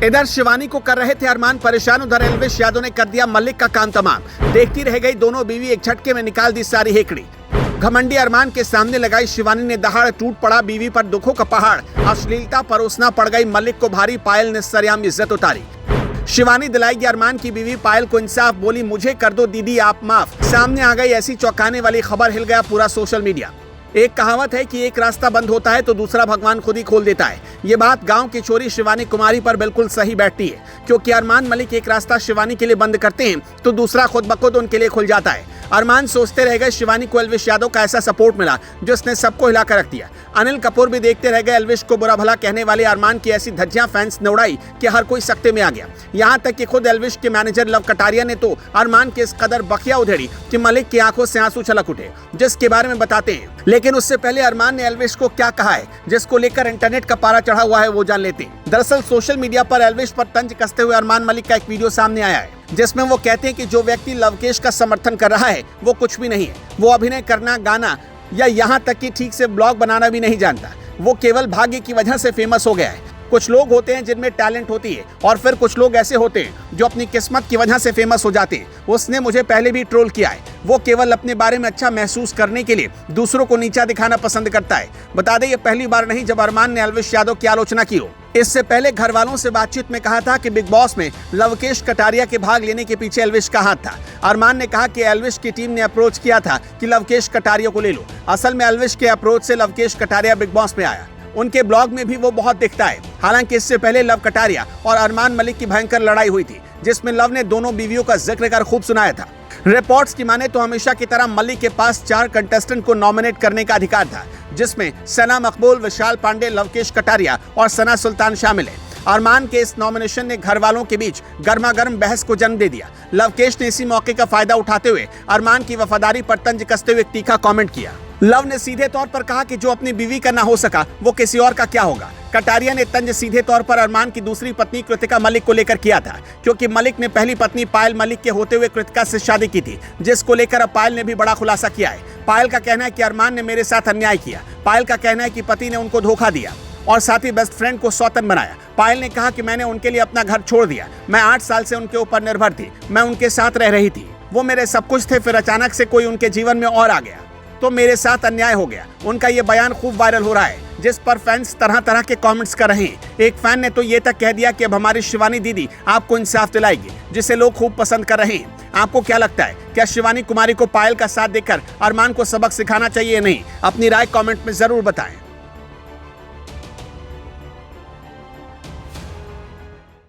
इधर शिवानी को कर रहे थे अरमान परेशान, उधर एल्विश यादव ने कर दिया मलिक का काम तमाम। देखती रह गई दोनों बीवी, एक झटके में निकाल दी सारी हेकड़ी। घमंडी अरमान के सामने लगाई शिवानी ने दहाड़, टूट पड़ा बीवी पर दुखों का पहाड़। अश्लीलता परोसना पड़ गई मलिक को भारी, पायल ने सरेआम इज्जत उतारी। शिवानी दिलाएगी अरमान की बीवी पायल को इंसाफ, बोली मुझे कर दो दीदी आप माफ। सामने आ गई ऐसी चौंकाने वाली खबर, हिल गया पूरा सोशल मीडिया। एक कहावत है कि एक रास्ता बंद होता है तो दूसरा भगवान खुद ही खोल देता है। ये बात गांव की छोरी शिवानी कुमारी पर बिल्कुल सही बैठती है, क्योंकि अरमान मलिक एक रास्ता शिवानी के लिए बंद करते हैं तो दूसरा खुद ब खुद उनके लिए खुल जाता है। अरमान सोचते रह गए शिवानी को एल्विश यादव का ऐसा सपोर्ट मिला जिसने सबको हिला कर रख दिया। अनिल कपूर भी देखते रह गए एल्विश को बुरा भला कहने वाले अरमान की ऐसी धज्जियां फैंस ने उड़ाई कि हर कोई सख्ते में आ गया। यहाँ तक कि खुद एल्विश के मैनेजर लव कटारिया ने तो अरमान के इस कदर बखिया उधेड़ी कि मलिक की आंखों से आंसू छलक उठे, जिसके बारे में बताते हैं। लेकिन उससे पहले अरमान ने एल्विश को क्या कहा है, जिसको लेकर इंटरनेट का पारा चढ़ा हुआ है, वो जान लेते हैं। दरअसल सोशल मीडिया पर एल्विश पर तंज कसते हुए अरमान मलिक का एक वीडियो सामने आया है, जिसमें वो कहते हैं कि जो व्यक्ति लवकेश का समर्थन कर रहा है वो कुछ भी नहीं है। वो अभिनय करना, गाना या यहाँ तक कि ठीक से ब्लॉग बनाना भी नहीं जानता। वो केवल भाग्य की वजह से फेमस हो गया है। कुछ लोग होते हैं जिनमें टैलेंट होती है और फिर कुछ लोग ऐसे होते हैं जो अपनी किस्मत की वजह से फेमस हो जाते हैं। उसने मुझे पहले भी ट्रोल किया है। वो केवल अपने बारे में अच्छा महसूस करने के लिए दूसरों को नीचा दिखाना पसंद करता है। बता दें ये पहली बार नहीं जब अरमान ने एल्विश यादव की आलोचना की हो। इससे पहले घर वालों से बातचीत में कहा था कि बिग बॉस में लवकेश कटारिया के भाग लेने के पीछे एल्विश का हाथ था। अरमान ने कहा कि एल्विश की टीम ने अप्रोच किया था कि लवकेश कटारिया को ले लो। असल में एल्विश के अप्रोच से लवकेश कटारिया बिग बॉस में आया। उनके ब्लॉग में भी वो बहुत दिखता है। हालांकि इससे पहले लव कटारिया और अरमान मलिक की भयंकर लड़ाई हुई थी, जिसमें लव ने दोनों बीवियों का जिक्र कर खूब सुनाया था। रिपोर्ट्स की माने तो हमेशा की तरह मलिक के पास 4 कंटेस्टेंट को नॉमिनेट करने का अधिकार था, जिसमें सना मकबूल, विशाल पांडे, लवकेश कटारिया और सना सुल्तान शामिल है। अरमान के इस नॉमिनेशन ने घर वालों के बीच गर्मा गर्म बहस को जन्म दे दिया। लवकेश ने इसी मौके का फायदा उठाते हुए अरमान की वफादारी पर तंज कसते हुए एक तीखा कमेंट किया। लव ने सीधे तौर पर कहा कि जो अपनी बीवी का ना हो सका वो किसी और का क्या होगा। कटारिया ने तंज सीधे तौर पर अरमान की दूसरी पत्नी कृतिका मलिक को लेकर किया था, क्योंकि मलिक ने पहली पत्नी पायल मलिक के होते हुए कृतिका से शादी की थी, जिसको लेकर अब पायल ने भी बड़ा खुलासा किया है। पायल का कहना है कि अरमान ने मेरे साथ अन्याय किया। पायल का कहना है कि पति ने उनको धोखा दिया और साथ ही बेस्ट फ्रेंड को सौतन बनाया। पायल ने कहा कि मैंने उनके लिए अपना घर छोड़ दिया। मैं 8 साल से उनके ऊपर निर्भर थी। मैं उनके साथ रह रही थी। वो मेरे सब कुछ थे। फिर अचानक से कोई उनके जीवन में और आ गया तो मेरे साथ अन्याय हो गया। उनका ये बयान खूब वायरल हो रहा है, जिस पर फैंस तरह तरह के कमेंट्स कर रहे हैं। एक फैन ने तो ये तक कह दिया कि अब हमारी शिवानी दीदी आपको इंसाफ दिलाएगी, जिसे लोग खूब पसंद कर रहे हैं। आपको क्या लगता है, क्या शिवानी कुमारी को पायल का साथ देकर अरमान को सबक सिखाना चाहिए या नहीं? अपनी राय कमेंट में जरूर बताएं।